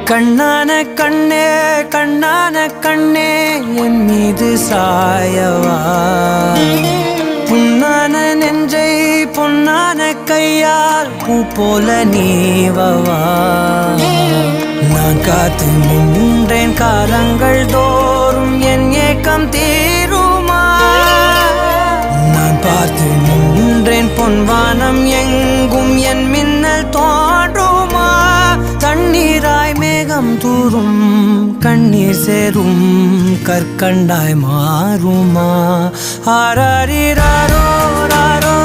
கண்ணான கண்ணே கண்ணான கண்ணே என் மீது சாயவா புண்ணான நெஞ்சை பொன்னான கையால் பூ போல நீவவா நான் காத்து நின்றேன் காலங்கள் தோறும் என் ஏக்கம் தீருமா நான் பார்த்து நின்றேன் பொன்வானம் எங்கும் என் மின்னல் தோன்றுமா தண்ணீராய் மேகம் தூரும் கண்ணீர் சேரும் கற்கண்டாய் மாறுமா ஆராரிராரோ ராரோ